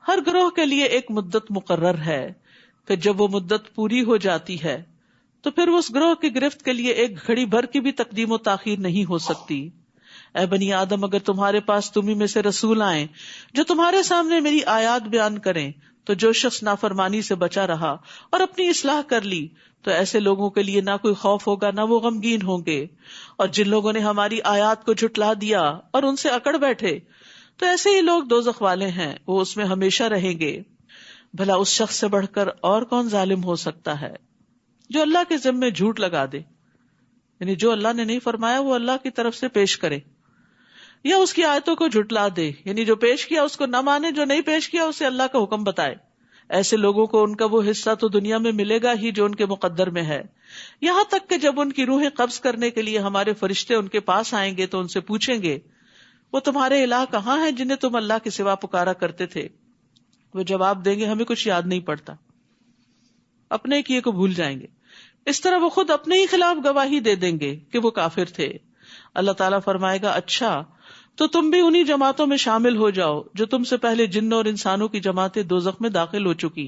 ہر گروہ کے لیے ایک مدت مقرر ہے، پھر جب وہ مدت پوری ہو جاتی ہے تو پھر اس گروہ کی گرفت کے لیے ایک گھڑی بھر کی بھی تقدیم و تاخیر نہیں ہو سکتی۔ اے بنی آدم، اگر تمہارے پاس تمہیں میں سے رسول آئیں جو تمہارے سامنے میری آیات بیان کریں، تو جو شخص نافرمانی سے بچا رہا اور اپنی اصلاح کر لی تو ایسے لوگوں کے لیے نہ کوئی خوف ہوگا نہ وہ غمگین ہوں گے، اور جن لوگوں نے ہماری آیات کو جھٹلا دیا اور ان سے اکڑ بیٹھے تو ایسے ہی لوگ دوزخ والے ہیں، وہ اس میں ہمیشہ رہیں گے۔ بھلا اس شخص سے بڑھ کر اور کون ظالم ہو سکتا ہے جو اللہ کے ذمے جھوٹ لگا دے، یعنی جو اللہ نے نہیں فرمایا وہ اللہ کی طرف سے پیش کرے، یا اس کی آیتوں کو جھٹلا دے، یعنی جو پیش کیا اس کو نہ مانے، جو نہیں پیش کیا اسے اللہ کا حکم بتائے۔ ایسے لوگوں کو ان کا وہ حصہ تو دنیا میں ملے گا ہی جو ان کے مقدر میں ہے، یہاں تک کہ جب ان کی روحیں قبض کرنے کے لیے ہمارے فرشتے ان کے پاس آئیں گے تو ان سے پوچھیں گے، وہ تمہارے الہ کہاں ہیں جنہیں تم اللہ کے سوا پکارا کرتے تھے؟ وہ جواب دیں گے، ہمیں کچھ یاد نہیں پڑتا، اپنے کیے کو بھول جائیں گے۔ اس طرح وہ خود اپنے ہی خلاف گواہی دے دیں گے کہ وہ کافر تھے۔ اللہ تعالیٰ فرمائے گا، اچھا تو تم بھی انہی جماعتوں میں شامل ہو جاؤ جو تم سے پہلے جنوں اور انسانوں کی جماعتیں دوزخ میں داخل ہو چکی۔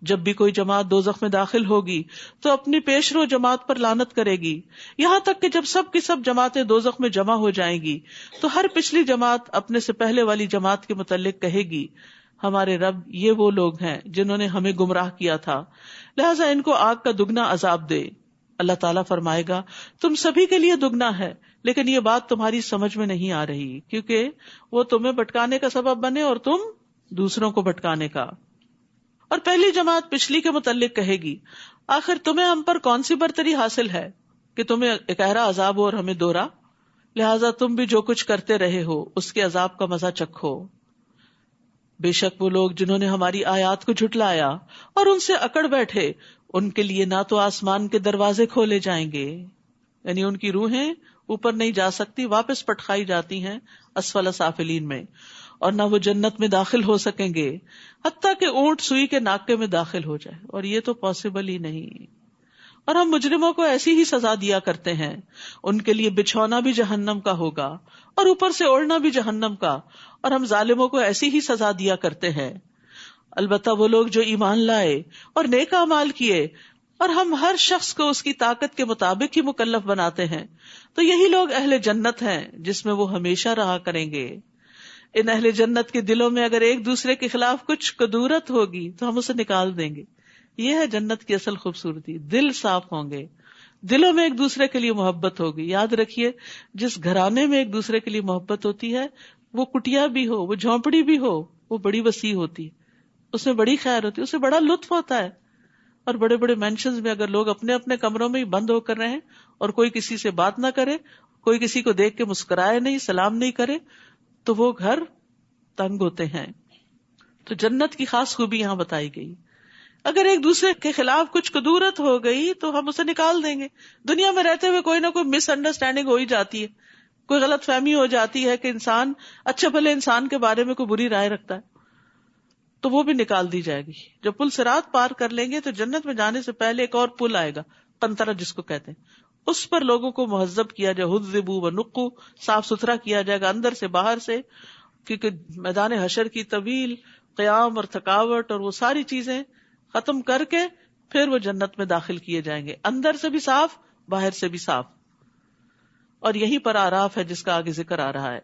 جب بھی کوئی جماعت دوزخ میں داخل ہوگی تو اپنی پیش رو جماعت پر لعنت کرے گی، یہاں تک کہ جب سب کی سب جماعتیں دوزخ میں جمع ہو جائیں گی تو ہر پچھلی جماعت اپنے سے پہلے والی جماعت کے متعلق کہے گی، ہمارے رب یہ وہ لوگ ہیں جنہوں نے ہمیں گمراہ کیا تھا، لہٰذا ان کو آگ کا دگنا عذاب دے۔ اللہ تعالیٰ فرمائے گا، تم سبھی کے لیے دگنا ہے، لیکن یہ بات تمہاری سمجھ میں نہیں آ رہی، کیونکہ وہ تمہیں بھٹکانے کا سبب بنے اور تم دوسروں کو بھٹکانے کا۔ اور پہلی جماعت پچھلی کے متعلق کہے گی، آخر تمہیں ہم پر کون سی برتری حاصل ہے کہ تمہیں اکہرا عذاب ہو اور ہمیں دوہرا؟ لہٰذا تم بھی جو کچھ کرتے رہے ہو اس کے عذاب کا مزہ چکھو۔ بے شک وہ لوگ جنہوں نے ہماری آیات کو جھٹلایا اور ان سے اکڑ بیٹھے، ان کے لیے نہ تو آسمان کے دروازے کھولے جائیں گے، یعنی ان کی روحیں اوپر نہیں جا سکتی، واپس پٹخائی جاتی ہیں اسفل سافلین میں، اور نہ وہ جنت میں داخل ہو سکیں گے حتیٰ کہ اونٹ سوئی کے ناکے میں داخل ہو جائے، اور یہ تو پاسبل ہی نہیں۔ اور ہم مجرموں کو ایسی ہی سزا دیا کرتے ہیں، ان کے لیے بچھونا بھی جہنم کا ہوگا اور اوپر سے اوڑھنا بھی جہنم کا، اور ہم ظالموں کو ایسی ہی سزا دیا کرتے ہیں۔ البتہ وہ لوگ جو ایمان لائے اور نیک اعمال کیے، اور ہم ہر شخص کو اس کی طاقت کے مطابق ہی مکلف بناتے ہیں، تو یہی لوگ اہل جنت ہیں جس میں وہ ہمیشہ رہا کریں گے۔ ان اہل جنت کے دلوں میں اگر ایک دوسرے کے خلاف کچھ کدورت ہوگی تو ہم اسے نکال دیں گے۔ یہ ہے جنت کی اصل خوبصورتی، دل صاف ہوں گے، دلوں میں ایک دوسرے کے لیے محبت ہوگی۔ یاد رکھیے، جس گھرانے میں ایک دوسرے کے لیے محبت ہوتی ہے، وہ کٹیا بھی ہو، وہ جھونپڑی بھی ہو، وہ بڑی وسیع ہوتی ہے، اس میں بڑی خیر ہوتی ہے، اس سے بڑا لطف ہوتا ہے۔ اور بڑے بڑے مینشنز میں اگر لوگ اپنے اپنے کمروں میں ہی بند ہو کر رہیں اور کوئی کسی سے بات نہ کرے، کوئی کسی کو دیکھ کے مسکرائے نہیں، سلام نہیں کرے، تو وہ گھر تنگ ہوتے ہیں۔ تو جنت کی خاص خوبی یہاں بتائی گئی، اگر ایک دوسرے کے خلاف کچھ کدورت ہو گئی تو ہم اسے نکال دیں گے۔ دنیا میں رہتے ہوئے کوئی نہ کوئی مس انڈرسٹینڈنگ ہو ہی جاتی ہے، کوئی غلط فہمی ہو جاتی ہے کہ انسان اچھے بھلے انسان کے بارے میں کوئی بری رائے رکھتا ہے، تو وہ بھی نکال دی جائے گی۔ جب پل صراط پار کر لیں گے تو جنت میں جانے سے پہلے ایک اور پل آئے گا، قنطرہ جس کو کہتے ہیں، اس پر لوگوں کو مہذب کیا جائے، حذبوا ونقوا، صاف ستھرا کیا جائے گا اندر سے باہر سے، کیونکہ میدان حشر کی طویل قیام اور تھکاوٹ اور وہ ساری چیزیں ختم کر کے پھر وہ جنت میں داخل کیے جائیں گے، اندر سے بھی صاف، باہر سے بھی صاف۔ اور یہیں پر اعراف ہے جس کا آگے ذکر آ رہا ہے۔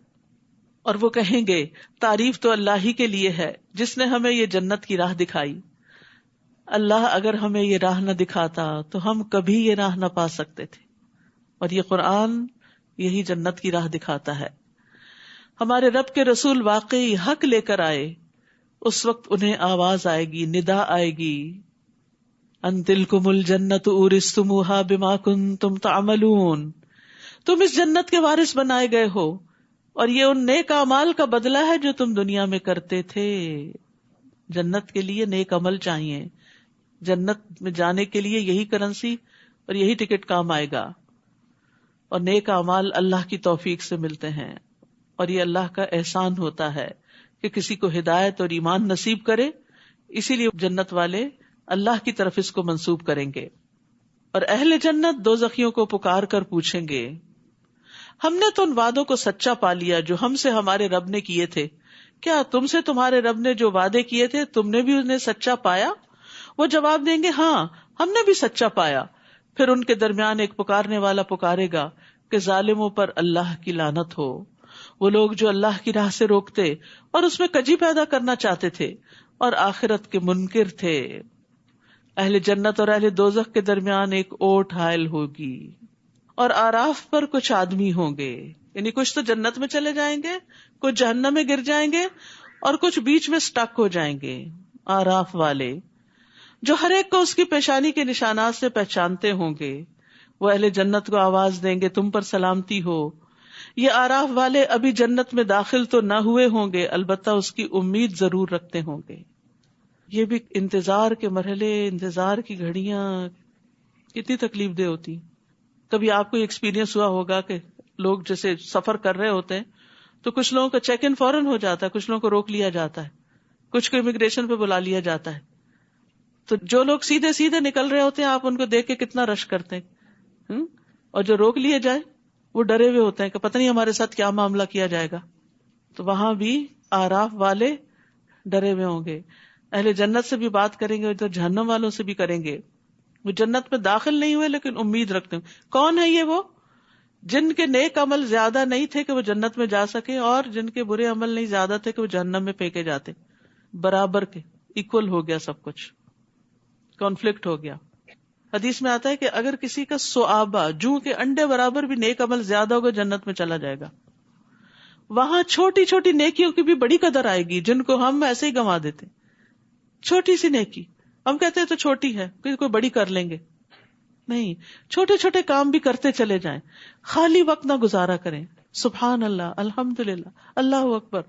اور وہ کہیں گے، تعریف تو اللہ ہی کے لیے ہے جس نے ہمیں یہ جنت کی راہ دکھائی۔ اللہ اگر ہمیں یہ راہ نہ دکھاتا تو ہم کبھی یہ راہ نہ پا سکتے تھے، اور یہ قرآن یہی جنت کی راہ دکھاتا ہے۔ ہمارے رب کے رسول واقعی حق لے کر آئے، اس وقت انہیں آواز آئے گی، ندا آئے گی، ان تلکم الجنت اورثتموہا بما کنتم تعملون، تم اس جنت کے وارث بنائے گئے ہو اور یہ ان نیک اعمال کا بدلہ ہے جو تم دنیا میں کرتے تھے۔ جنت کے لیے نیک عمل چاہیے، جنت میں جانے کے لیے یہی کرنسی اور یہی ٹکٹ کام آئے گا، اور نیک اعمال اللہ کی توفیق سے ملتے ہیں، اور یہ اللہ کا احسان ہوتا ہے کہ کسی کو ہدایت اور ایمان نصیب کرے، اسی لیے جنت والے اللہ کی طرف اس کو منسوب کریں گے۔ اور اہل جنت دوزخیوں کو پکار کر پوچھیں گے، ہم نے تو ان وعدوں کو سچا پا لیا جو ہم سے ہمارے رب نے کیے تھے، کیا تم سے تمہارے رب نے جو وعدے کیے تھے تم نے بھی انہیں سچا پایا؟ وہ جواب دیں گے ہاں ہم نے بھی سچا پایا. پھر ان کے درمیان ایک پکارنے والا پکارے گا کہ ظالموں پر اللہ کی لعنت ہو. وہ لوگ جو اللہ کی راہ سے روکتے اور اس میں کجی پیدا کرنا چاہتے تھے اور آخرت کے منکر تھے. اہل جنت اور اہل دوزخ کے درمیان ایک اوٹ حائل ہوگی اور آراف پر کچھ آدمی ہوں گے، یعنی کچھ تو جنت میں چلے جائیں گے، کچھ جہنم میں گر جائیں گے اور کچھ بیچ میں سٹک ہو جائیں گے. آراف والے جو ہر ایک کو اس کی پیشانی کے نشانات سے پہچانتے ہوں گے، وہ اہل جنت کو آواز دیں گے تم پر سلامتی ہو. یہ آراف والے ابھی جنت میں داخل تو نہ ہوئے ہوں گے، البتہ اس کی امید ضرور رکھتے ہوں گے. یہ بھی انتظار کے مرحلے، انتظار کی گھڑیاں کتنی تکلیف دہ ہوتی. کبھی آپ کو ایکسپیرینس ہوا ہوگا کہ لوگ جیسے سفر کر رہے ہوتے ہیں تو کچھ لوگوں کا چیک ان فوراً ہو جاتا ہے، کچھ لوگوں کو روک لیا جاتا ہے، کچھ کو امیگریشن پہ بلا لیا جاتا ہے. تو جو لوگ سیدھے سیدھے نکل رہے ہوتے ہیں آپ ان کو دیکھ کے کتنا رش کرتے ہیں، اور جو روک لیے جائے وہ ڈرے ہوئے ہوتے ہیں کہ پتہ نہیں ہمارے ساتھ کیا معاملہ کیا جائے گا. تو وہاں بھی آراف والے ڈرے ہوئے ہوں گے. اہل جنت سے بھی بات کریں گے، ادھر جہنم والوں سے بھی کریں گے. وہ جنت میں داخل نہیں ہوئے لیکن امید رکھتے ہیں. کون ہے یہ؟ وہ جن کے نیک عمل زیادہ نہیں تھے کہ وہ جنت میں جا سکے، اور جن کے برے عمل نہیں زیادہ تھے کہ وہ جہنم میں پھینکے جاتے. برابر کے ایکول ہو گیا سب کچھ، کانفلکٹ ہو گیا. حدیث میں آتا ہے کہ اگر کسی کا صحابہ جوں کے انڈے برابر بھی نیک عمل زیادہ ہوگا جنت میں چلا جائے گا. وہاں چھوٹی چھوٹی نیکیوں کی بھی بڑی قدر آئے گی جن کو ہم ایسے ہی گنوا دیتے. چھوٹی سی نیکی ہم کہتے ہیں تو چھوٹی ہے، کوئی بڑی کر لیں گے. نہیں، چھوٹے چھوٹے کام بھی کرتے چلے جائیں. خالی وقت نہ گزارا کریں. سبحان اللہ، الحمدللہ، اللہ اکبر،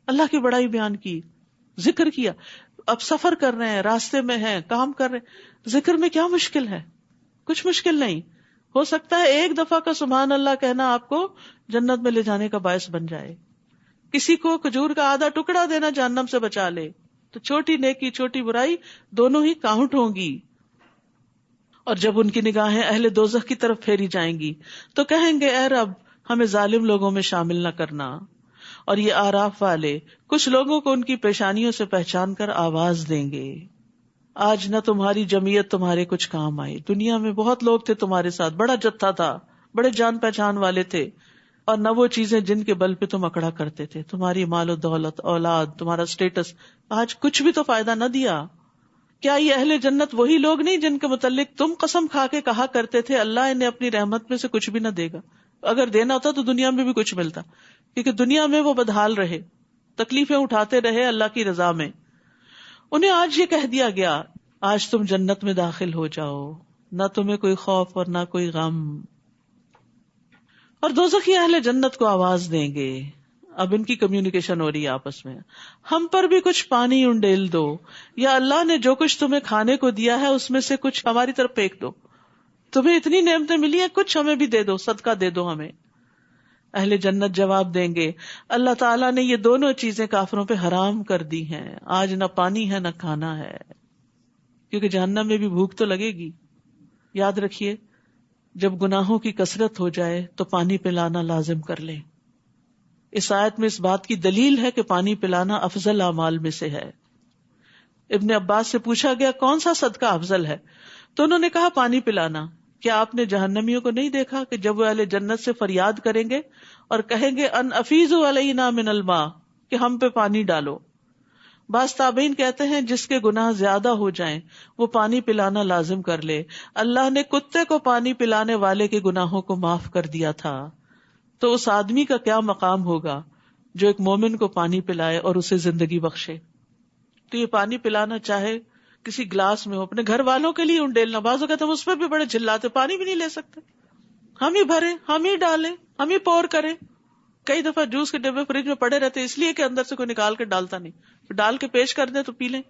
اللہ کی بڑائی بیان کی، ذکر کیا. اب سفر کر رہے ہیں، راستے میں ہیں، کام کر رہے ہیں، ذکر میں کیا مشکل ہے؟ کچھ مشکل نہیں. ہو سکتا ہے ایک دفعہ کا سبحان اللہ کہنا آپ کو جنت میں لے جانے کا باعث بن جائے. کسی کو کھجور کا آدھا ٹکڑا دینا جہنم سے بچا لے. تو چھوٹی نیکی چھوٹی برائی دونوں ہی کاؤنٹ ہوں گی. اور جب ان کی نگاہیں اہل دوزخ کی طرف پھیری جائیں گی تو کہیں گے اے رب ہمیں ظالم لوگوں میں شامل نہ کرنا. اور یہ آراف والے کچھ لوگوں کو ان کی پیشانیوں سے پہچان کر آواز دیں گے آج نہ تمہاری جمعیت تمہارے کچھ کام آئی. دنیا میں بہت لوگ تھے تمہارے ساتھ، بڑا جتھا تھا، بڑے جان پہچان والے تھے، اور نہ وہ چیزیں جن کے بل پہ تم اکڑا کرتے تھے. تمہاری مال و دولت، اولاد، تمہارا سٹیٹس آج کچھ بھی تو فائدہ نہ دیا. کیا یہ اہل جنت وہی لوگ نہیں جن کے متعلق تم قسم کھا کے کہا کرتے تھے اللہ انہیں اپنی رحمت میں سے کچھ بھی نہ دے گا؟ اگر دینا ہوتا تو دنیا میں بھی کچھ ملتا، کیونکہ دنیا میں وہ بدحال رہے، تکلیفیں اٹھاتے رہے اللہ کی رضا میں. انہیں آج یہ کہہ دیا گیا آج تم جنت میں داخل ہو جاؤ، نہ تمہیں کوئی خوف اور نہ کوئی غم. اور دوزخی اہل جنت کو آواز دیں گے. اب ان کی کمیونیکیشن ہو رہی ہے آپس میں، ہم پر بھی کچھ پانی انڈیل دو، یا اللہ نے جو کچھ تمہیں کھانے کو دیا ہے اس میں سے کچھ ہماری طرف پھینک دو. تمہیں اتنی نعمتیں ملی ہیں، کچھ ہمیں بھی دے دو، صدقہ دے دو ہمیں. اہل جنت جواب دیں گے اللہ تعالیٰ نے یہ دونوں چیزیں کافروں پہ حرام کر دی ہیں، آج نہ پانی ہے نہ کھانا ہے. کیونکہ جہنم میں بھی بھوک تو لگے گی. یاد رکھیے جب گناہوں کی کثرت ہو جائے تو پانی پلانا لازم کر لیں. اس آیت میں اس بات کی دلیل ہے کہ پانی پلانا افضل اعمال میں سے ہے. ابن عباس سے پوچھا گیا کون سا صدقہ افضل ہے، تو انہوں نے کہا پانی پلانا. کیا آپ نے جہنمیوں کو نہیں دیکھا کہ جب وہ اہل جنت سے فریاد کریں گے اور کہیں گے ان افیضوا علینا من الماء، کہ ہم پہ پانی ڈالو. بعض تابعین کہتے ہیں جس کے گناہ زیادہ ہو جائیں وہ پانی پلانا لازم کر لے. اللہ نے کتے کو پانی پلانے والے کے گناہوں کو معاف کر دیا تھا، تو اس آدمی کا کیا مقام ہوگا جو ایک مومن کو پانی پلائے اور اسے زندگی بخشے. تو یہ پانی پلانا چاہے کسی گلاس میں ہو، اپنے گھر والوں کے لیے انڈیلنا. بعض اوقات ہم اس پہ بھی بڑے چلاتے، پانی بھی نہیں لے سکتے، ہم ہی بھریں، ہم ہی ڈالیں، ہم ہی پور کریں. کئی دفعہ جوس کے ڈبے فریج میں پڑے رہتے اس لیے کہ اندر سے کوئی نکال کے ڈالتا نہیں، ڈال کے پیش کر دیں تو پی لیں.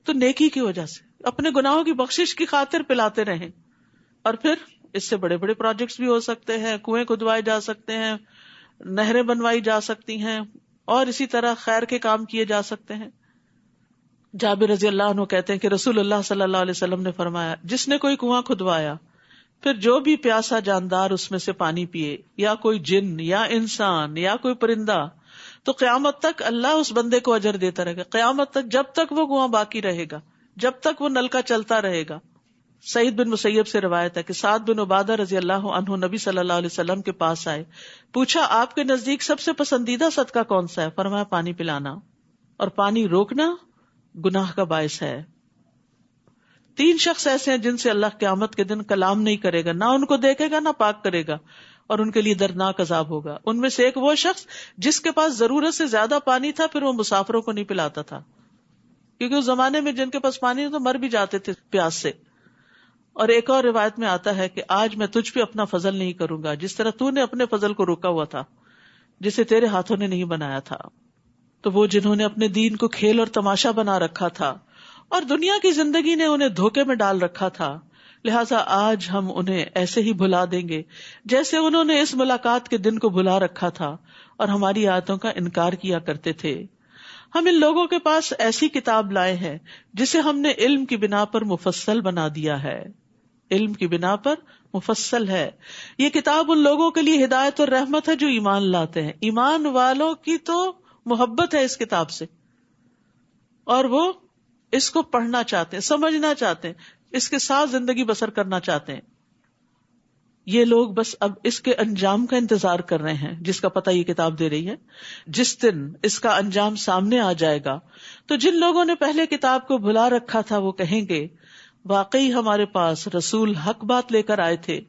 تو نیکی کی وجہ سے اپنے گناہوں کی بخشش کی خاطر پلاتے رہیں. اور پھر اس سے بڑے بڑے پروجیکٹس بھی ہو سکتے ہیں، کنویں کھدوائے جا سکتے ہیں، نہریں بنوائی جا سکتی ہیں، اور اسی طرح خیر کے کام کیے جا سکتے ہیں. جابر رضی اللہ عنہ کہتے ہیں کہ رسول اللہ صلی اللہ علیہ وسلم نے فرمایا جس نے کوئی کنواں کھدوایا پھر جو بھی پیاسا جاندار اس میں سے پانی پیے، یا کوئی جن یا انسان یا کوئی پرندہ، تو قیامت تک اللہ اس بندے کو اجر دیتا رہے گا، قیامت تک، جب تک وہ کنواں باقی رہے گا، جب تک وہ نلکا چلتا رہے گا. سعید بن مسیب سے روایت ہے کہ سعد بن عبادہ رضی اللہ عنہ نبی صلی اللہ علیہ وسلم کے پاس آئے، پوچھا آپ کے نزدیک سب سے پسندیدہ صدقہ کون سا ہے؟ فرمایا پانی پلانا، اور پانی روکنا گناہ کا باعث ہے. 3 شخص ایسے ہیں جن سے اللہ قیامت کے دن کلام نہیں کرے گا، نہ ان کو دیکھے گا نہ پاک کرے گا، اور ان کے لیے دردناک عذاب ہوگا. ان میں سے ایک وہ شخص جس کے پاس ضرورت سے زیادہ پانی تھا، پھر وہ مسافروں کو نہیں پلاتا تھا، کیونکہ اس زمانے میں جن کے پاس پانی تو مر بھی جاتے تھے پیاس سے. اور ایک اور روایت میں آتا ہے کہ آج میں تجھ پہ اپنا فضل نہیں کروں گا جس طرح تو نے اپنے فضل کو روکا ہوا تھا جسے تیرے ہاتھوں نے نہیں بنایا تھا. تو وہ جنہوں نے اپنے دین کو کھیل اور تماشا بنا رکھا تھا اور دنیا کی زندگی نے انہیں دھوکے میں ڈال رکھا تھا، لہٰذا آج ہم انہیں ایسے ہی بھلا دیں گے جیسے انہوں نے اس ملاقات کے دن کو بھلا رکھا تھا اور ہماری آیتوں کا انکار کیا کرتے تھے. ہم ان لوگوں کے پاس ایسی کتاب لائے ہیں جسے ہم نے علم کی بنا پر مفصل بنا دیا ہے. علم کی بنا پر مفصل ہے. یہ کتاب ان لوگوں کے لیے ہدایت اور رحمت ہے جو ایمان لاتے ہیں. ایمان والوں کی تو محبت ہے اس کتاب سے، اور وہ اس کو پڑھنا چاہتے ہیں، سمجھنا چاہتے ہیں، اس کے ساتھ زندگی بسر کرنا چاہتے ہیں. یہ لوگ بس اب اس کے انجام کا انتظار کر رہے ہیں جس کا پتہ یہ کتاب دے رہی ہے. جس دن اس کا انجام سامنے آ جائے گا تو جن لوگوں نے پہلے کتاب کو بھلا رکھا تھا وہ کہیں گے واقعی ہمارے پاس رسول حق بات لے کر آئے تھے،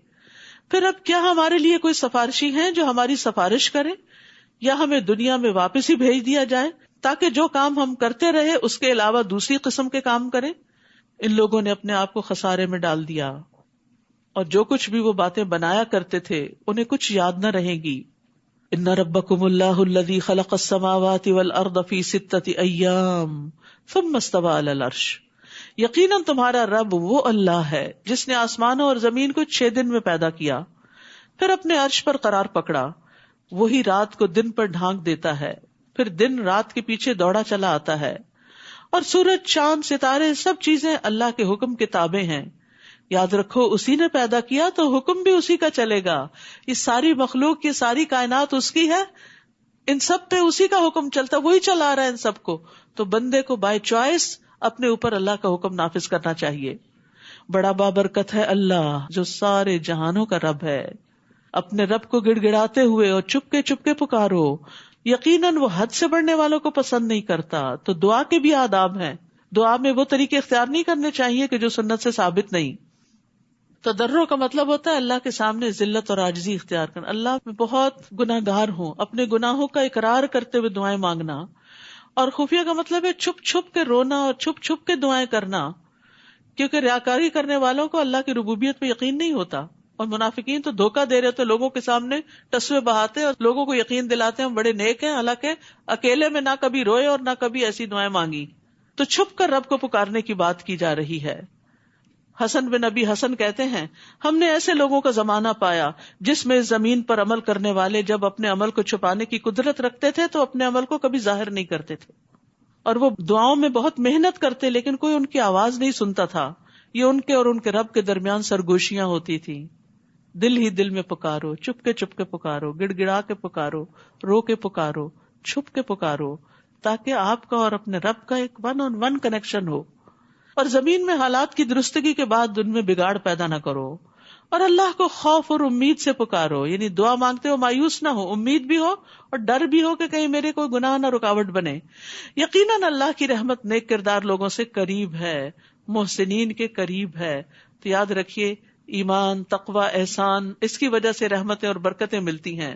پھر اب کیا ہمارے لیے کوئی سفارشی ہیں جو ہماری سفارش کرے، یا ہمیں دنیا میں واپس ہی بھیج دیا جائے تاکہ جو کام ہم کرتے رہے اس کے علاوہ دوسری قسم کے کام کریں. ان لوگوں نے اپنے آپ کو خسارے میں ڈال دیا، اور جو کچھ بھی وہ باتیں بنایا کرتے تھے انہیں کچھ یاد نہ رہے گی. ان ربکم اللہ الذی خلق السماوات والارض فی 6 ایام ثم استوى علی العرش. یقیناً تمہارا رب وہ اللہ ہے جس نے آسمانوں اور زمین کو 6 دن میں پیدا کیا، پھر اپنے عرش پر قرار پکڑا. وہی رات کو دن پر ڈھانک دیتا ہے، پھر دن رات کے پیچھے دوڑا چلا آتا ہے، اور سورج، چاند، ستارے سب چیزیں اللہ کے حکم کے تابع ہیں. یاد رکھو اسی نے پیدا کیا تو حکم بھی اسی کا چلے گا. یہ ساری مخلوق، یہ ساری کائنات اس کی ہے، ان سب پہ اسی کا حکم چلتا، وہی چلا رہا ہے ان سب کو. تو بندے کو بائی چوائس اپنے اوپر اللہ کا حکم نافذ کرنا چاہیے. بڑا بابرکت ہے اللہ جو سارے جہانوں کا رب ہے. اپنے رب کو گڑ گڑاتے ہوئے اور چپ کے پکارو، یقیناً وہ حد سے بڑھنے والوں کو پسند نہیں کرتا. تو دعا کے بھی آداب ہیں. دعا میں وہ طریقے اختیار نہیں کرنے چاہیے کہ جو سنت سے ثابت نہیں. تضرع کا مطلب ہوتا ہے اللہ کے سامنے ذلت اور عاجزی اختیار کرنا. اللہ میں بہت گناہ گار ہوں، اپنے گناہوں کا اقرار کرتے ہوئے دعائیں مانگنا. اور خفیہ کا مطلب ہے چھپ چھپ کے رونا اور چھپ چھپ کے دعائیں کرنا، کیونکہ ریاکاری کرنے والوں کو اللہ کی ربوبیت پہ یقین نہیں ہوتا. اور منافقین تو دھوکہ دے رہے تو لوگوں کے سامنے ٹسوے بہاتے اور لوگوں کو یقین دلاتے ہیں ہم بڑے نیک ہیں، حالانکہ اکیلے میں نہ کبھی روئے اور نہ کبھی ایسی دعائیں مانگی. تو چھپ کر رب کو پکارنے کی بات کی جا رہی ہے. حسن بن نبی حسن کہتے ہیں ہم نے ایسے لوگوں کا زمانہ پایا جس میں زمین پر عمل کرنے والے جب اپنے عمل کو چھپانے کی قدرت رکھتے تھے تو اپنے عمل کو کبھی ظاہر نہیں کرتے تھے، اور وہ دعاؤں میں بہت محنت کرتے لیکن کوئی ان کی آواز نہیں سنتا تھا. یہ ان کے اور ان کے رب کے درمیان سرگوشیاں ہوتی تھی. دل ہی دل میں پکارو، چپ کے پکارو، گڑ گڑا کے پکارو، رو کے پکارو، چھپ کے پکارو، تاکہ آپ کا اور اپنے رب کا ایک 1-on-1 کنیکشن ہو. اور زمین میں حالات کی درستگی کے بعد ان میں بگاڑ پیدا نہ کرو، اور اللہ کو خوف اور امید سے پکارو. یعنی دعا مانگتے ہو مایوس نہ ہو، امید بھی ہو اور ڈر بھی ہو کہ کہیں میرے کوئی گناہ نہ رکاوٹ بنے. یقیناً اللہ کی رحمت نیک کردار لوگوں سے قریب ہے، محسنین کے قریب ہے. تو یاد رکھیے ایمان، تقوی، احسان، اس کی وجہ سے رحمتیں اور برکتیں ملتی ہیں.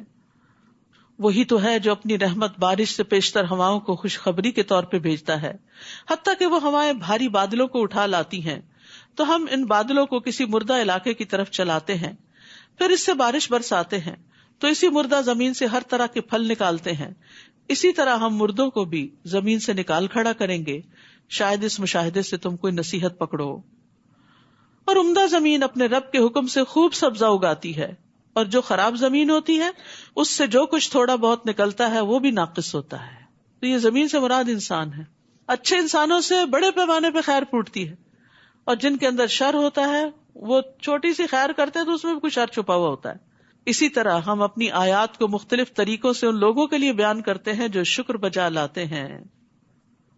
وہی تو ہے جو اپنی رحمت بارش سے پیشتر ہواؤں کو خوشخبری کے طور پہ بھیجتا ہے، حتیٰ کہ وہ ہوائیں بھاری بادلوں کو اٹھا لاتی ہیں تو ہم ان بادلوں کو کسی مردہ علاقے کی طرف چلاتے ہیں، پھر اس سے بارش برساتے ہیں تو اسی مردہ زمین سے ہر طرح کے پھل نکالتے ہیں. اسی طرح ہم مردوں کو بھی زمین سے نکال کھڑا کریں گے. شاید اس مشاہدے سے تم کوئی نصیحت پکڑو. اور عمدہ زمین اپنے رب کے حکم سے خوب سبزہ اگاتی ہے، اور جو خراب زمین ہوتی ہے اس سے جو کچھ تھوڑا بہت نکلتا ہے وہ بھی ناقص ہوتا ہے. تو یہ زمین سے مراد انسان ہے. اچھے انسانوں سے بڑے پیمانے پہ خیر پھوٹتی ہے، اور جن کے اندر شر ہوتا ہے وہ چھوٹی سی خیر کرتے ہیں تو اس میں بھی کچھ شر چھپا ہوا ہوتا ہے. اسی طرح ہم اپنی آیات کو مختلف طریقوں سے ان لوگوں کے لیے بیان کرتے ہیں جو شکر بجا لاتے ہیں.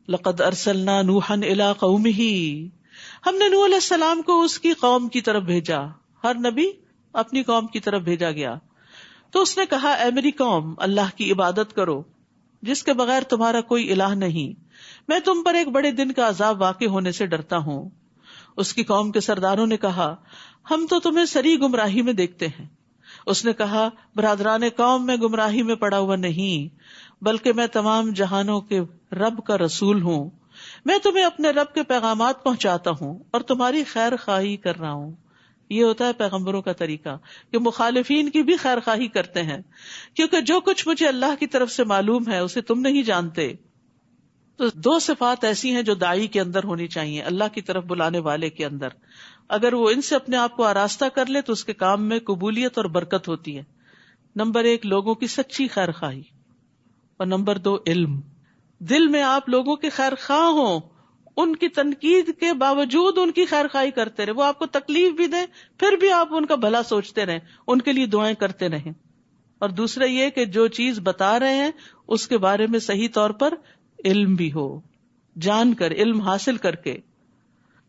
لقد ارسلنا نوحا الی قومہ، ہم نے نوح علیہ السلام کو اس کی قوم کی طرف بھیجا. ہر نبی اپنی قوم کی طرف بھیجا گیا. تو اس نے کہا اے میری قوم، اللہ کی عبادت کرو جس کے بغیر تمہارا کوئی الہ نہیں. میں تم پر ایک بڑے دن کا عذاب واقع ہونے سے ڈرتا ہوں. اس کی قوم کے سرداروں نے کہا ہم تو تمہیں سری گمراہی میں دیکھتے ہیں. اس نے کہا برادران قوم، میں گمراہی میں پڑا ہوا نہیں، بلکہ میں تمام جہانوں کے رب کا رسول ہوں. میں تمہیں اپنے رب کے پیغامات پہنچاتا ہوں اور تمہاری خیر خواہی کر رہا ہوں. یہ ہوتا ہے پیغمبروں کا طریقہ کہ مخالفین کی بھی خیر خواہی کرتے ہیں، کیونکہ جو کچھ مجھے اللہ کی طرف سے معلوم ہے اسے تم نہیں جانتے. تو دو صفات ایسی ہیں جو داعی کے اندر ہونی چاہیے، اللہ کی طرف بلانے والے کے اندر. اگر وہ ان سے اپنے آپ کو آراستہ کر لے تو اس کے کام میں قبولیت اور برکت ہوتی ہے. نمبر 1 لوگوں کی سچی خیر خواہی، اور نمبر 2 علم. دل میں آپ لوگوں کے خیر خواہ ہوں، ان کی تنقید کے باوجود ان کی خیر خواہی کرتے رہے. وہ آپ کو تکلیف بھی دیں پھر بھی آپ ان کا بھلا سوچتے رہیں، ان کے لیے دعائیں کرتے رہیں. اور دوسرا یہ کہ جو چیز بتا رہے ہیں اس کے بارے میں صحیح طور پر علم بھی ہو، جان کر، علم حاصل کر کے.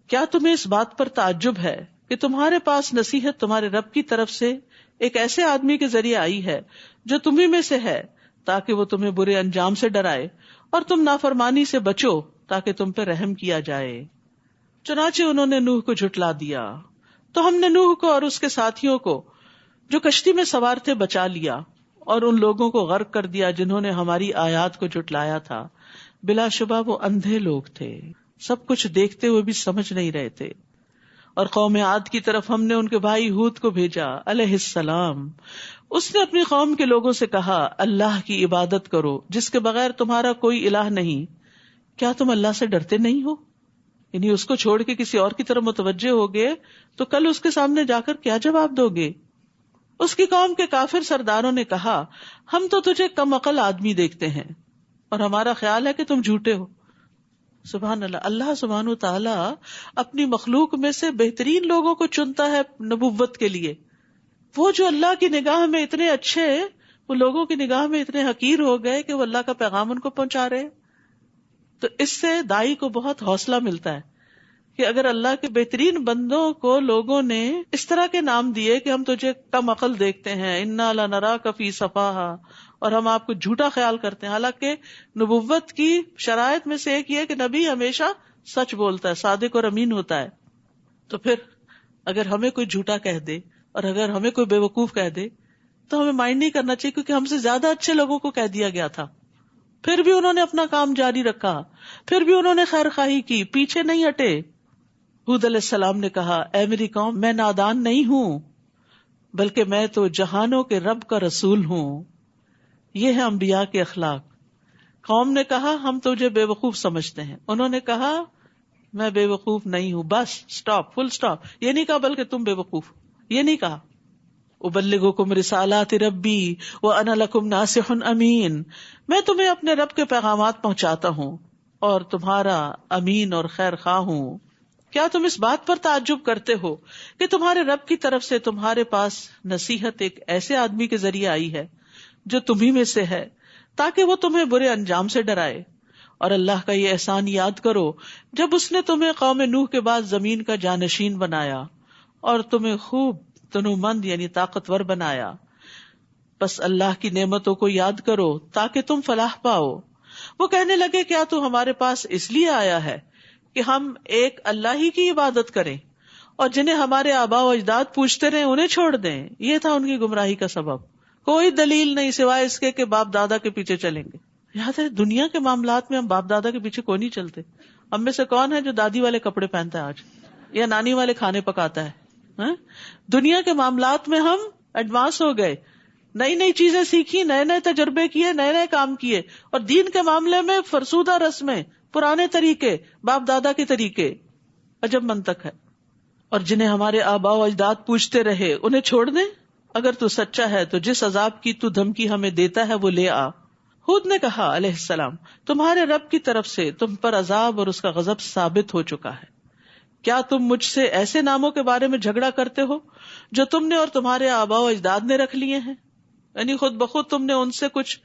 کیا تمہیں اس بات پر تعجب ہے کہ تمہارے پاس نصیحت تمہارے رب کی طرف سے ایک ایسے آدمی کے ذریعے آئی ہے جو تمہیں میں سے ہے، تاکہ وہ تمہیں برے انجام سے ڈرائے اور تم نافرمانی سے بچو تاکہ تم پہ رحم کیا جائے. چنانچہ انہوں نے نوح کو جھٹلا دیا تو ہم نے نوح کو اور اس کے ساتھیوں کو جو کشتی میں سوار تھے بچا لیا، اور ان لوگوں کو غرق کر دیا جنہوں نے ہماری آیات کو جھٹلایا تھا. بلا شبہ وہ اندھے لوگ تھے، سب کچھ دیکھتے ہوئے بھی سمجھ نہیں رہے تھے. اور قوم عاد کی طرف ہم نے ان کے بھائی ہود کو بھیجا علیہ السلام. اس نے اپنی قوم کے لوگوں سے کہا اللہ کی عبادت کرو جس کے بغیر تمہارا کوئی الہ نہیں. کیا تم اللہ سے ڈرتے نہیں ہو؟ یعنی اس کو چھوڑ کے کسی اور کی طرف متوجہ ہوگے تو کل اس کے سامنے جا کر کیا جواب دو گے؟ اس کی قوم کے کافر سرداروں نے کہا ہم تو تجھے کم عقل آدمی دیکھتے ہیں اور ہمارا خیال ہے کہ تم جھوٹے ہو. سبحان اللہ. اللہ سبحانہ وتعالی اپنی مخلوق میں سے بہترین لوگوں کو چنتا ہے نبوت کے لیے. وہ جو اللہ کی نگاہ میں اتنے اچھے، وہ لوگوں کی نگاہ میں اتنے حقیر ہو گئے کہ وہ اللہ کا پیغام ان کو پہنچا رہے. تو اس سے دائی کو بہت حوصلہ ملتا ہے کہ اگر اللہ کے بہترین بندوں کو لوگوں نے اس طرح کے نام دیے کہ ہم تجھے کم عقل دیکھتے ہیں، انا لنراک فی صفاہا، اور ہم آپ کو جھوٹا خیال کرتے ہیں. حالانکہ نبوت کی شرائط میں سے ایک یہ کہ نبی ہمیشہ سچ بولتا ہے، صادق اور امین ہوتا ہے. تو پھر اگر ہمیں کوئی جھوٹا کہہ دے اور اگر ہمیں کوئی بے وقوف کہہ دے تو ہمیں مائنڈ نہیں کرنا چاہیے، کیونکہ ہم سے زیادہ اچھے لوگوں کو کہہ دیا گیا تھا. پھر بھی انہوں نے اپنا کام جاری رکھا، پھر بھی انہوں نے خیر خواہی کی، پیچھے نہیں ہٹے. ہود علیہ السلام نے کہا اے میری قوم، میں نادان نہیں ہوں بلکہ میں تو جہانوں کے رب کا رسول ہوں. یہ ہے انبیاء کے اخلاق. قوم نے کہا ہم تجھے بے وقوف سمجھتے ہیں، انہوں نے کہا میں بے وقوف نہیں ہوں. بس سٹاپ، فل سٹاپ. یہ نہیں کہا بلکہ تم بے وقوف، یہ نہیں کہا. ابلغکم رسالات ربی وانا لکم ناصح امین، میں تمہیں اپنے رب کے پیغامات پہنچاتا ہوں اور تمہارا امین اور خیر خواہ ہوں. کیا تم اس بات پر تعجب کرتے ہو کہ تمہارے رب کی طرف سے تمہارے پاس نصیحت ایک ایسے آدمی کے ذریعے آئی ہے جو تمہیں میں سے ہے، تاکہ وہ تمہیں برے انجام سے ڈرائے. اور اللہ کا یہ احسان یاد کرو جب اس نے تمہیں قوم نوح کے بعد زمین کا جانشین بنایا اور تمہیں خوب تنومند یعنی طاقتور بنایا. بس اللہ کی نعمتوں کو یاد کرو تاکہ تم فلاح پاؤ. وہ کہنے لگے کیا تو ہمارے پاس اس لیے آیا ہے کہ ہم ایک اللہ ہی کی عبادت کریں اور جنہیں ہمارے آباء و اجداد پوچھتے رہے انہیں چھوڑ دیں؟ یہ تھا ان کی گمراہی کا سبب. کوئی دلیل نہیں سوائے اس کے کہ باپ دادا کے پیچھے چلیں گے. یاد ہے دنیا کے معاملات میں ہم باپ دادا کے پیچھے کوئی نہیں چلتے. ہم میں سے کون ہے جو دادی والے کپڑے پہنتا ہے آج یا نانی والے کھانے پکاتا ہے؟ دنیا کے معاملات میں ہم ایڈوانس ہو گئے، نئی نئی چیزیں سیکھی، نئے نئے تجربے کیے، نئے نئے کام کیے. اور دین کے معاملے میں فرسودہ رسمیں، پرانے طریقے، باپ دادا کے طریقے. عجب منطق ہے. اور جنہیں ہمارے آباء و اجداد پوچھتے رہے انہیں چھوڑ دیں؟ اگر تو سچا ہے تو جس عذاب کی تو دھمکی ہمیں دیتا ہے وہ لے آ. ہود نے کہا علیہ السلام تمہارے رب کی طرف سے تم پر عذاب اور اس کا غضب ثابت ہو چکا ہے. کیا تم مجھ سے ایسے ناموں کے بارے میں جھگڑا کرتے ہو جو تم نے اور تمہارے آباء و اجداد نے رکھ لیے ہیں؟ یعنی خود بخود تم نے ان سے کچھ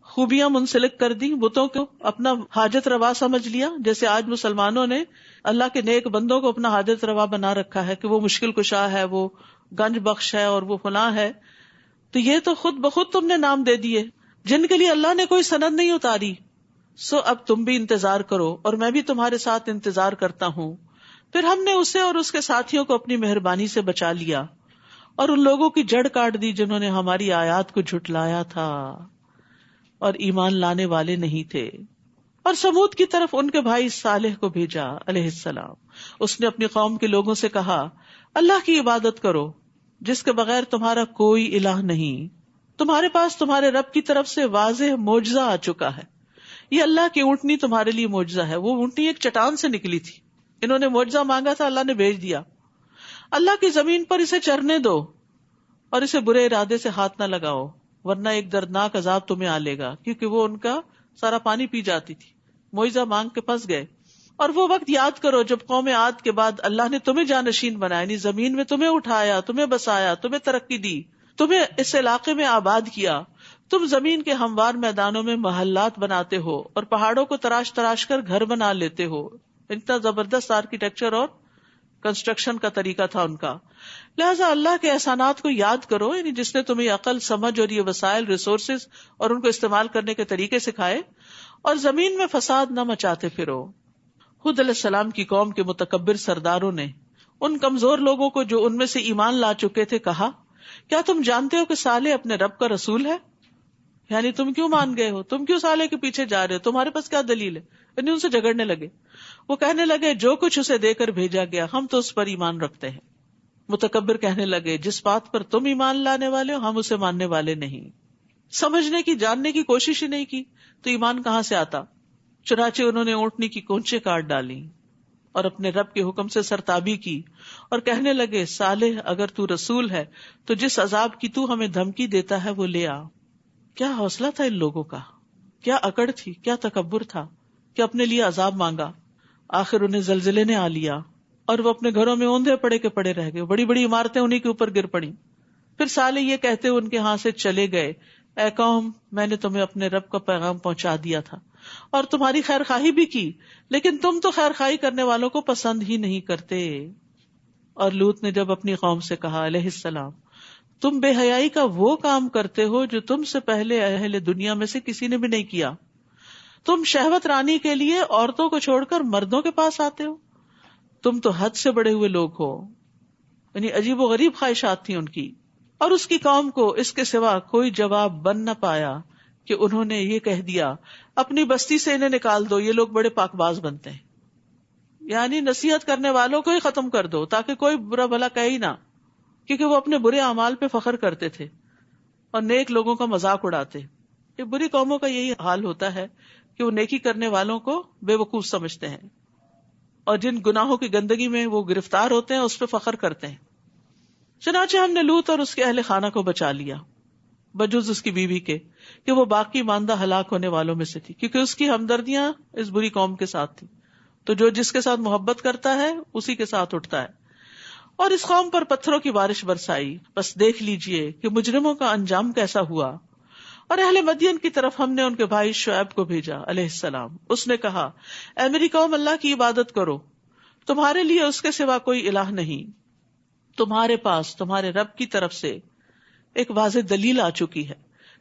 خوبیاں منسلک کر دی، بتوں کو اپنا حاجت روا سمجھ لیا، جیسے آج مسلمانوں نے اللہ کے نیک بندوں کو اپنا حاجت روا بنا رکھا ہے کہ وہ مشکل کشا ہے، وہ گنج بخش ہے اور وہ فلاں ہے. تو یہ تو خود بخود تم نے نام دے دیے جن کے لیے اللہ نے کوئی سند نہیں اتاری. سو اب تم بھی انتظار کرو اور میں بھی تمہارے ساتھ انتظار کرتا ہوں. پھر ہم نے اسے اور اس کے ساتھیوں کو اپنی مہربانی سے بچا لیا اور ان لوگوں کی جڑ کاٹ دی جنہوں نے ہماری آیات کو جھٹلایا تھا اور ایمان لانے والے نہیں تھے. اور سمود کی طرف ان کے بھائی صالح کو بھیجا علیہ السلام. اس نے اپنی قوم کے لوگوں سے کہا، اللہ کی عبادت کرو جس کے بغیر تمہارا کوئی الہ نہیں. تمہارے پاس تمہارے رب کی طرف سے واضح معجزہ آ چکا ہے. یہ اللہ کی اونٹنی تمہارے لیے معجزہ ہے. وہ اونٹنی ایک چٹان سے نکلی تھی، انہوں نے معجزہ مانگا تھا، اللہ نے بھیج دیا. اللہ کی زمین پر اسے چرنے دو اور اسے برے ارادے سے ہاتھ نہ لگاؤ ورنہ ایک دردناک عذاب تمہیں آ لے گا. کیونکہ وہ ان کا سارا پانی پی جاتی تھی، معجزہ مانگ کے پھنس گئے. اور وہ وقت یاد کرو جب قوم عاد کے بعد اللہ نے تمہیں جانشین بنایا، یعنی زمین میں تمہیں اٹھایا، تمہیں بسایا، تمہیں ترقی دی، تمہیں اس علاقے میں آباد کیا. تم زمین کے ہموار میدانوں میں محلات بناتے ہو اور پہاڑوں کو تراش تراش کر گھر بنا لیتے ہو. اتنا زبردست آرکیٹیکچر اور کنسٹرکشن کا طریقہ تھا ان کا. لہٰذا اللہ کے احسانات کو یاد کرو، یعنی جس نے تمہیں عقل، سمجھ اور یہ وسائل، ریسورسز اور ان کو استعمال کرنے کے طریقے سکھائے، اور زمین میں فساد نہ مچاتے پھرو. ہود علیہ السلام کی قوم کے متکبر سرداروں نے ان کمزور لوگوں کو جو ان میں سے ایمان لا چکے تھے کہا، کیا تم جانتے ہو کہ صالح اپنے رب کا رسول ہے؟ یعنی تم کیوں مان گئے ہو؟ تم کیوں صالح کے پیچھے جا رہے ہو؟ تمہارے پاس کیا دلیل ہے؟ یعنی ان سے جھگڑنے لگے. وہ کہنے لگے، جو کچھ اسے دے کر بھیجا گیا ہم تو اس پر ایمان رکھتے ہیں. متکبر کہنے لگے، جس بات پر تم ایمان لانے والے ہو ہم اسے ماننے والے نہیں. سمجھنے کی، جاننے کی کوشش ہی نہیں کی تو ایمان کہاں سے آتا. چنانچہ انہوں نے اونٹنی کی کونچیں کاٹ ڈالی اور اپنے رب کے حکم سے سرتابی کی اور کہنے لگے، صالح اگر تو رسول ہے تو جس عذاب کی تو ہمیں دھمکی دیتا ہے وہ لے آ. کیا حوصلہ تھا ان لوگوں کا، کیا اکڑ تھی، کیا تکبر تھا کہ اپنے لیے عذاب مانگا. آخر انہیں زلزلے نے آ لیا اور وہ اپنے گھروں میں اوندھے پڑے کے پڑے رہ گئے. بڑی بڑی عمارتیں انہیں کے اوپر گر پڑی. پھر صالح یہ کہتے ان کے ہاں سے چلے گئے، اے قوم، میں نے تمہیں اپنے رب کا پیغام پہنچا دیا تھا اور تمہاری خیر خواہی بھی کی، لیکن تم تو خیر خواہی کرنے والوں کو پسند ہی نہیں کرتے. اور لوط نے جب اپنی قوم سے کہا علیہ السلام، تم بے حیائی کا وہ کام کرتے ہو جو تم سے پہلے اہل دنیا میں سے کسی نے بھی نہیں کیا. تم شہوت رانی کے لیے عورتوں کو چھوڑ کر مردوں کے پاس آتے ہو. تم تو حد سے بڑے ہوئے لوگ ہو. یعنی عجیب و غریب خواہشات تھیں ان کی. اور اس کی قوم کو اس کے سوا کوئی جواب بن نہ پایا کہ انہوں نے یہ کہہ دیا، اپنی بستی سے انہیں نکال دو، یہ لوگ بڑے پاک باز بنتے ہیں. یعنی نصیحت کرنے والوں کو ہی ختم کر دو تاکہ کوئی برا بھلا کہے ہی نہ، کیونکہ وہ اپنے برے اعمال پہ فخر کرتے تھے اور نیک لوگوں کا مذاق اڑاتے. یہ بری قوموں کا یہی حال ہوتا ہے کہ وہ نیکی کرنے والوں کو بے وقوف سمجھتے ہیں اور جن گناہوں کی گندگی میں وہ گرفتار ہوتے ہیں اس پہ فخر کرتے ہیں. چنانچہ ہم نے لوط اور اس کے اہل خانہ کو بچا لیا بجز اس کی بیوی کے کہ وہ باقی ماندہ ہلاک ہونے والوں میں سے تھی، کیونکہ اس کی ہمدردیاں اس بری قوم کے ساتھ تھی. تو جو جس کے ساتھ محبت کرتا ہے اسی کے ساتھ اٹھتا ہے. اور اس قوم پر پتھروں کی بارش برسائی، بس دیکھ لیجئے کہ مجرموں کا انجام کیسا ہوا. اور اہل مدین کی طرف ہم نے ان کے بھائی شعیب کو بھیجا علیہ السلام. اس نے کہا، اے میری قوم، اللہ کی عبادت کرو، تمہارے لیے اس کے سوا کوئی الہ نہیں. تمہارے پاس تمہارے رب کی طرف سے ایک واضح دلیل آ چکی ہے،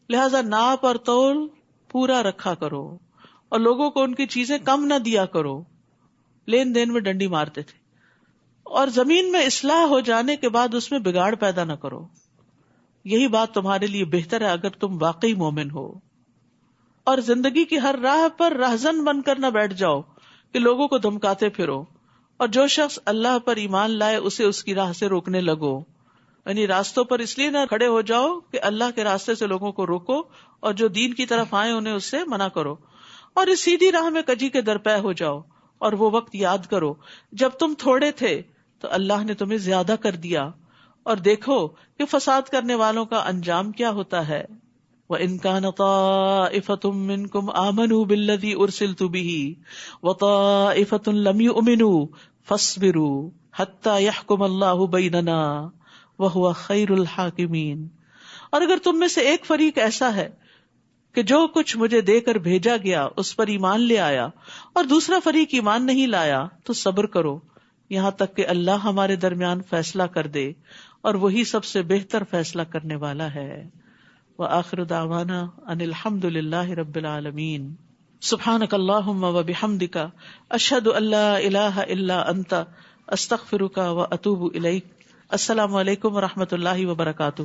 لہذا ناپ اور تول پورا رکھا کرو اور لوگوں کو ان کی چیزیں کم نہ دیا کرو. لین دین میں ڈنڈی مارتے تھے. اور زمین میں اصلاح ہو جانے کے بعد اس میں بگاڑ پیدا نہ کرو. یہی بات تمہارے لیے بہتر ہے اگر تم واقعی مومن ہو. اور زندگی کی ہر راہ پر راہزن بن کر نہ بیٹھ جاؤ کہ لوگوں کو دھمکاتے پھرو، اور جو شخص اللہ پر ایمان لائے اسے اس کی راہ سے روکنے لگو. یعنی راستوں پر اس لیے نہ کھڑے ہو جاؤ کہ اللہ کے راستے سے لوگوں کو روکو، اور جو دین کی طرف آئے انہیں اس سے منع کرو. اور اس سیدھی راہ میں کجی کے درپے ہو جاؤ. اور وہ وقت یاد کرو جب تم تھوڑے تھے تو اللہ نے تمہیں زیادہ کر دیا، اور دیکھو کہ فساد کرنے والوں کا انجام کیا ہوتا ہے. وَإِن كَانَ طَائِفَةٌ مِّنكُمْ آمَنُوا بِالَّذِي أُرْسِلْتُ بِهِ وَطَائِفَةٌ لَّمْ يُؤْمِنُوا فاصبروا حتی یحکم اللہ بیننا وہو خیر الحاکمین. اور اگر تم میں سے ایک فریق ایسا ہے کہ جو کچھ مجھے دے کر بھیجا گیا اس پر ایمان لے آیا اور دوسرا فریق ایمان نہیں لایا تو صبر کرو یہاں تک کہ اللہ ہمارے درمیان فیصلہ کر دے اور وہی سب سے بہتر فیصلہ کرنے والا ہے. وآخر دعوانا ان الحمد للہ رب العالمین. سبحانک اللہم وبحمدک اشہد ان لا الہ الا انت استغفرک واتوب الیک. السلام علیکم ورحمۃ اللہ وبرکاتہ.